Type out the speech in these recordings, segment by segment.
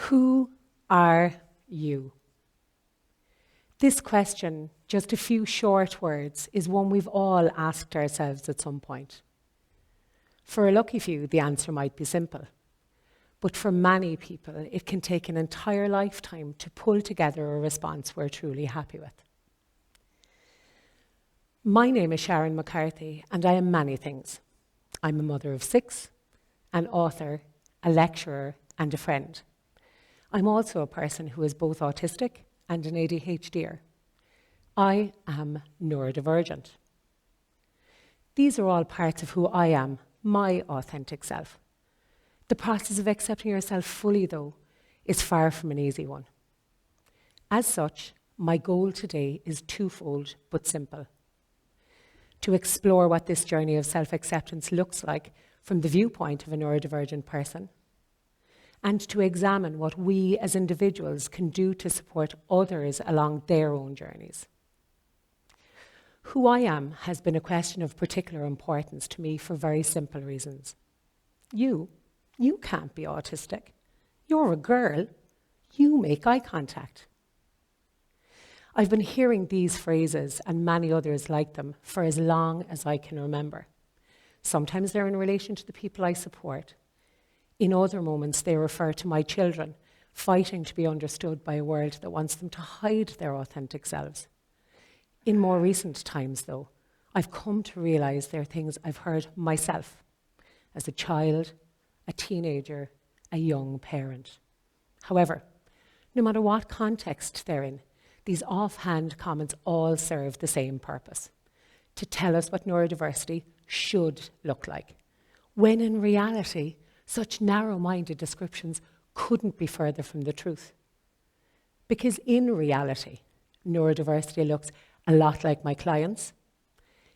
Who are you? This question, just a few short words, is one we've all asked ourselves at some point. For a lucky few, the answer might be simple. But for many people, it can take an entire lifetime to pull together a response we're truly happy with. My name is Sharon McCarthy, and I am many things. I'm a mother of 6, an author, a lecturer, and a friend. I'm also a person who is both autistic and an ADHDer. I am neurodivergent. These are all parts of who I am, my authentic self. The process of accepting yourself fully, though, is far from an easy one. As such, my goal today is twofold but simple. To explore what this journey of self-acceptance looks like from the viewpoint of a neurodivergent person, and to examine what we as individuals can do to support others along their own journeys. Who I am has been a question of particular importance to me for very simple reasons. You can't be autistic. You're a girl. You make eye contact. I've been hearing these phrases and many others like them for as long as I can remember. Sometimes they're in relation to the people I support. In other moments, they refer to my children fighting to be understood by a world that wants them to hide their authentic selves. In more recent times, though, I've come to realize they're things I've heard myself as a child, a teenager, a young parent. However, no matter what context they're in, these offhand comments all serve the same purpose: to tell us what neurodiversity should look like, when in reality, such narrow-minded descriptions couldn't be further from the truth. Because in reality, neurodiversity looks a lot like my clients.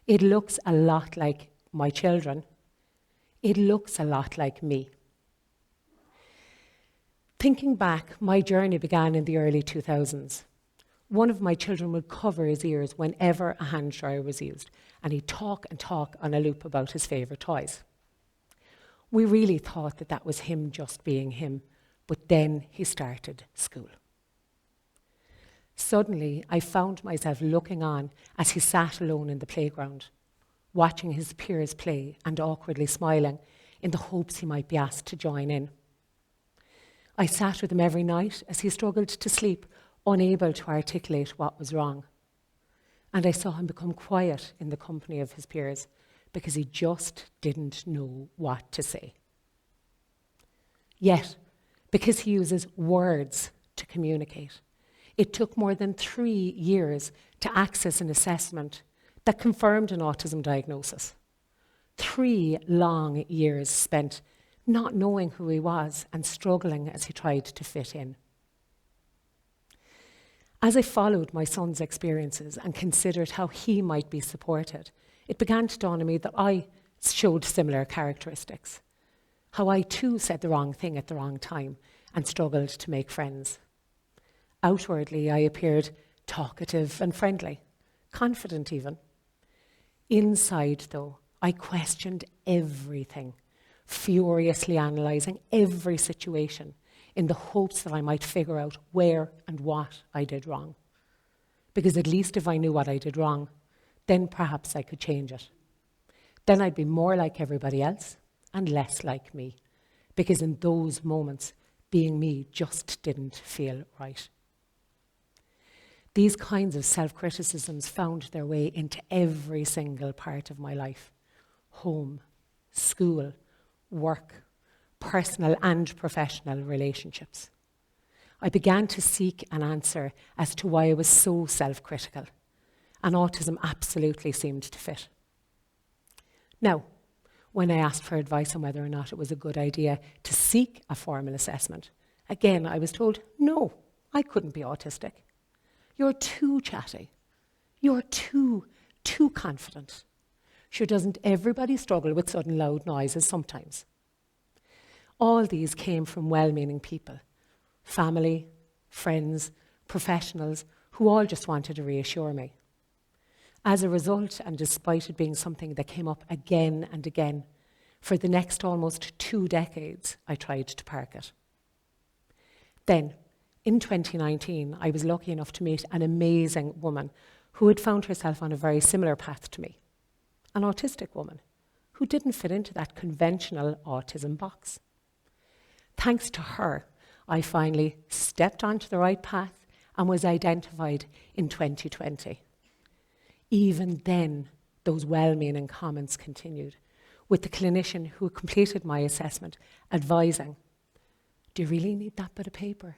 It looks a lot like my children. It looks a lot like me. Thinking back, my journey began in the early 2000s. One of my children would cover his ears whenever a hand dryer was used, and he'd talk and talk on a loop about his favourite toys. We really thought that that was him just being him, but then he started school. Suddenly, I found myself looking on as he sat alone in the playground, watching his peers play and awkwardly smiling in the hopes he might be asked to join in. I sat with him every night as he struggled to sleep, unable to articulate what was wrong. And I saw him become quiet in the company of his peers because he just didn't know what to say. Yet, because he uses words to communicate, it took more than 3 years to access an assessment that confirmed an autism diagnosis. 3 long years spent not knowing who he was and struggling as he tried to fit in. As I followed my son's experiences and considered how he might be supported, it began to dawn on me that I showed similar characteristics. How I too said the wrong thing at the wrong time and struggled to make friends. Outwardly, I appeared talkative and friendly, confident even. Inside, though, I questioned everything, furiously analysing every situation in the hopes that I might figure out where and what I did wrong. Because at least if I knew what I did wrong, then perhaps I could change it. Then I'd be more like everybody else and less like me. Because in those moments, being me just didn't feel right. These kinds of self-criticisms found their way into every single part of my life. Home, school, work, personal and professional relationships. I began to seek an answer as to why I was so self-critical, and autism absolutely seemed to fit. Now, when I asked for advice on whether or not it was a good idea to seek a formal assessment, again I was told, no, I couldn't be autistic. You're too chatty. You're too confident. Sure, doesn't everybody struggle with sudden loud noises sometimes? All these came from well-meaning people, family, friends, professionals, who all just wanted to reassure me. As a result, and despite it being something that came up again and again, for the next almost 2 decades, I tried to park it. Then, in 2019, I was lucky enough to meet an amazing woman who had found herself on a very similar path to me, an autistic woman who didn't fit into that conventional autism box. Thanks to her, I finally stepped onto the right path and was identified in 2020. Even then, those well-meaning comments continued, with the clinician who completed my assessment advising, "Do you really need that bit of paper?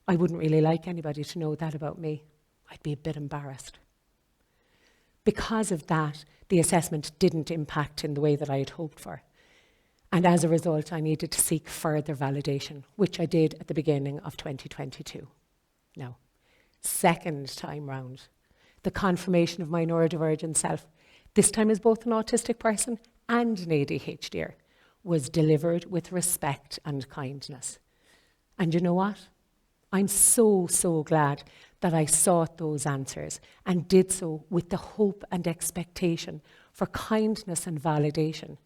I wouldn't really like anybody to know that about me. I'd be a bit embarrassed." Because of that, the assessment didn't impact in the way that I had hoped for. And as a result, I needed to seek further validation, which I did at the beginning of 2022. Now, second time round, the confirmation of my neurodivergent self, this time as both an autistic person and an ADHDer, was delivered with respect and kindness. And you know what? I'm so, so glad that I sought those answers and did so with the hope and expectation for kindness and validation,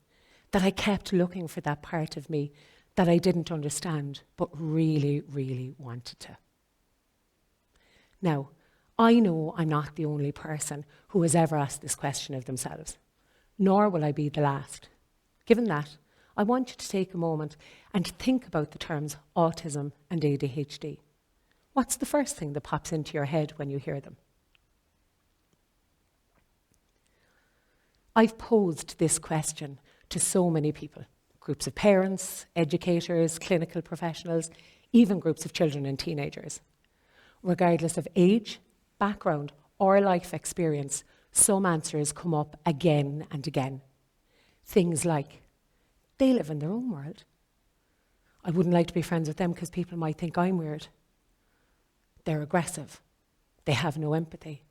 that I kept looking for that part of me that I didn't understand but really, really wanted to. Now, I know I'm not the only person who has ever asked this question of themselves, nor will I be the last. Given that, I want you to take a moment and think about the terms autism and ADHD. What's the first thing that pops into your head when you hear them? I've posed this question to so many people, groups of parents, educators, clinical professionals, even groups of children and teenagers. Regardless of age, background, or life experience, some answers come up again and again. Things like, they live in their own world. I wouldn't like to be friends with them because people might think I'm weird. They're aggressive. They have no empathy.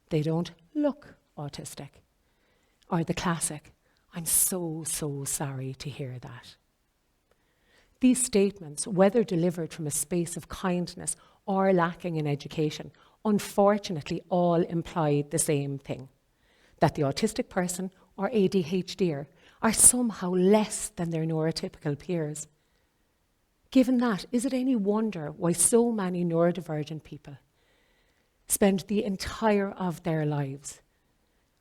They don't look autistic. Or the classic, I'm so, so sorry to hear that. These statements, whether delivered from a space of kindness or lacking in education, unfortunately all imply the same thing, that the autistic person or ADHDer are somehow less than their neurotypical peers. Given that, is it any wonder why so many neurodivergent people spend the entire of their lives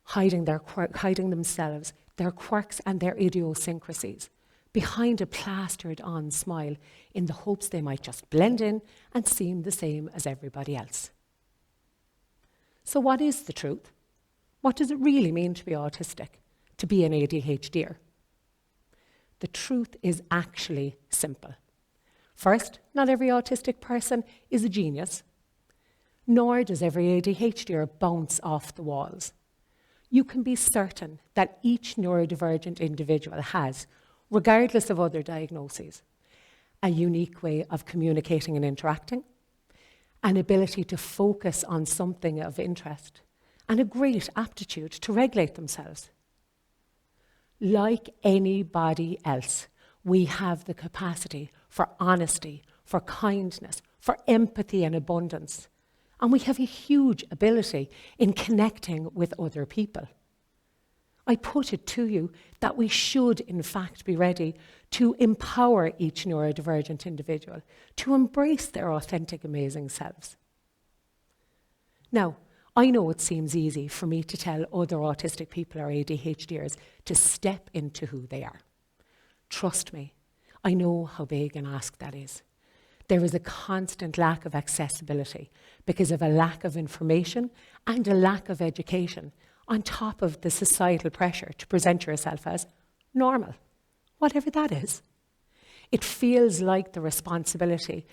hiding themselves, their quirks and their idiosyncrasies behind a plastered-on smile in the hopes they might just blend in and seem the same as everybody else? So what is the truth? What does it really mean to be autistic, to be an ADHDer? The truth is actually simple. First, not every autistic person is a genius, nor does every ADHDer bounce off the walls. You can be certain that each neurodivergent individual has, regardless of other diagnoses, a unique way of communicating and interacting, an ability to focus on something of interest, and a great aptitude to regulate themselves. Like anybody else, we have the capacity for honesty, for kindness, for empathy and abundance. And we have a huge ability in connecting with other people. I put it to you that we should, in fact, be ready to empower each neurodivergent individual to embrace their authentic, amazing selves. Now, I know it seems easy for me to tell other autistic people or ADHDers to step into who they are. Trust me, I know how big an ask that is. There is a constant lack of accessibility because of a lack of information and a lack of education, on top of the societal pressure to present yourself as normal, whatever that is. It feels like the responsibility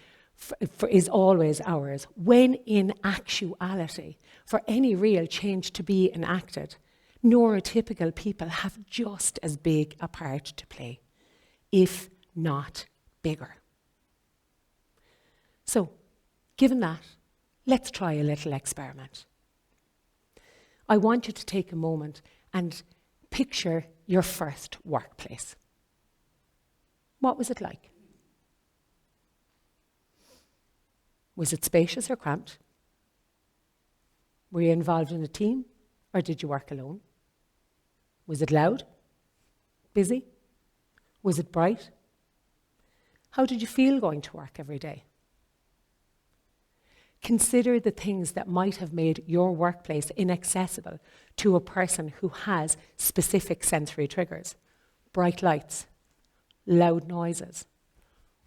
is always ours, when in actuality, for any real change to be enacted, neurotypical people have just as big a part to play, if not bigger. So, given that, let's try a little experiment. I want you to take a moment and picture your first workplace. What was it like? Was it spacious or cramped? Were you involved in a team, or did you work alone? Was it loud? Busy? Was it bright? How did you feel going to work every day? Consider the things that might have made your workplace inaccessible to a person who has specific sensory triggers. Bright lights, loud noises,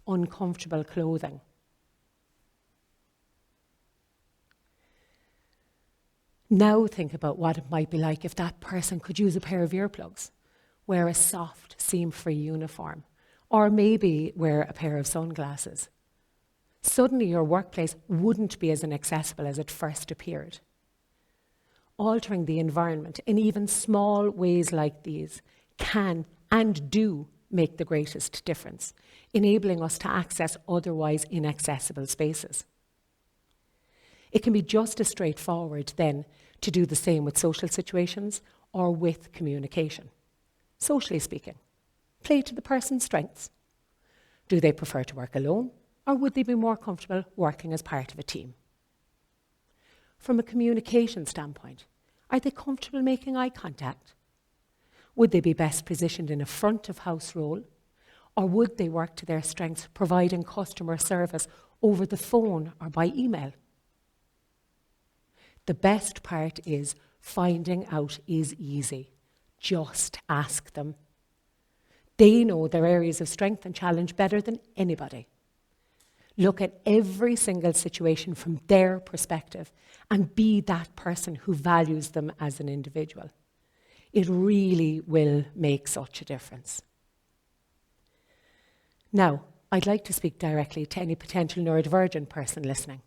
uncomfortable clothing. Now think about what it might be like if that person could use a pair of earplugs, wear a soft, seam-free uniform, or maybe wear a pair of sunglasses. Suddenly your workplace wouldn't be as inaccessible as it first appeared. Altering the environment in even small ways like these can and do make the greatest difference, enabling us to access otherwise inaccessible spaces. It can be just as straightforward then to do the same with social situations or with communication. Socially speaking, play to the person's strengths. Do they prefer to work alone, or would they be more comfortable working as part of a team? From a communication standpoint, are they comfortable making eye contact? Would they be best positioned in a front-of-house role, or would they work to their strengths providing customer service over the phone or by email? The best part is finding out is easy. Just ask them. They know their areas of strength and challenge better than anybody. Look at every single situation from their perspective and be that person who values them as an individual. It really will make such a difference. Now, I'd like to speak directly to any potential neurodivergent person listening.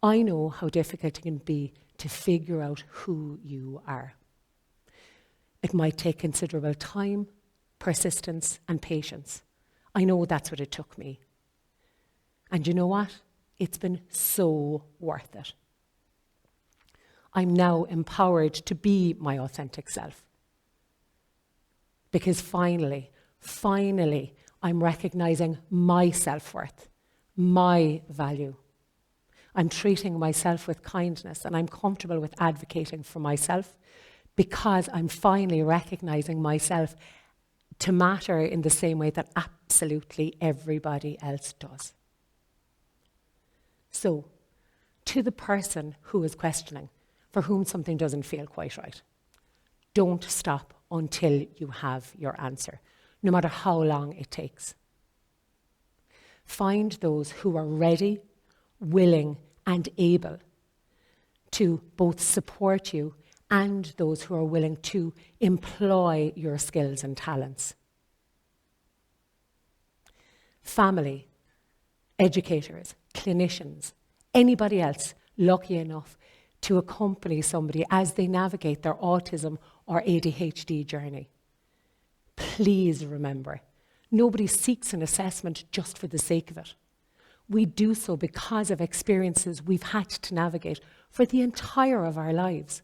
I know how difficult it can be to figure out who you are. It might take considerable time, persistence, and patience. I know that's what it took me. And you know what? It's been so worth it. I'm now empowered to be my authentic self. Because finally, I'm recognizing my self-worth, my value. I'm treating myself with kindness, and I'm comfortable with advocating for myself because I'm finally recognizing myself to matter in the same way that absolutely everybody else does. So, to the person who is questioning, for whom something doesn't feel quite right, don't stop until you have your answer, no matter how long it takes. Find those who are ready, willing, and able to both support you and those who are willing to employ your skills and talents. Family, educators, clinicians, anybody else lucky enough to accompany somebody as they navigate their autism or ADHD journey. Please remember, nobody seeks an assessment just for the sake of it. We do so because of experiences we've had to navigate for the entire of our lives.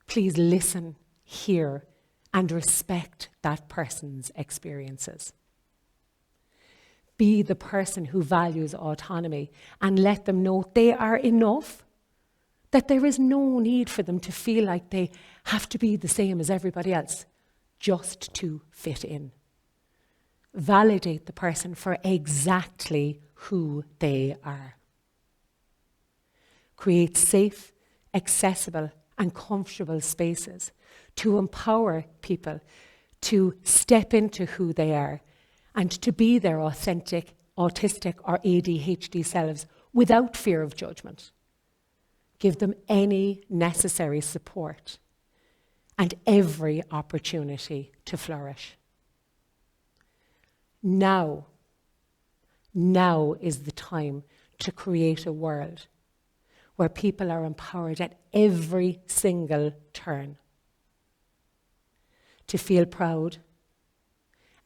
Please listen, hear, and respect that person's experiences. Be the person who values autonomy and let them know they are enough, that there is no need for them to feel like they have to be the same as everybody else just to fit in. Validate the person for exactly who they are. Create safe, accessible, and comfortable spaces to empower people to step into who they are and to be their authentic, autistic, or ADHD selves without fear of judgment. Give them any necessary support and every opportunity to flourish. Now is the time to create a world where people are empowered at every single turn to feel proud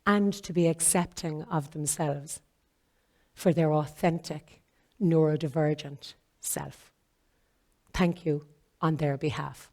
and to be accepting of themselves for their authentic, neurodivergent self. Thank you on their behalf.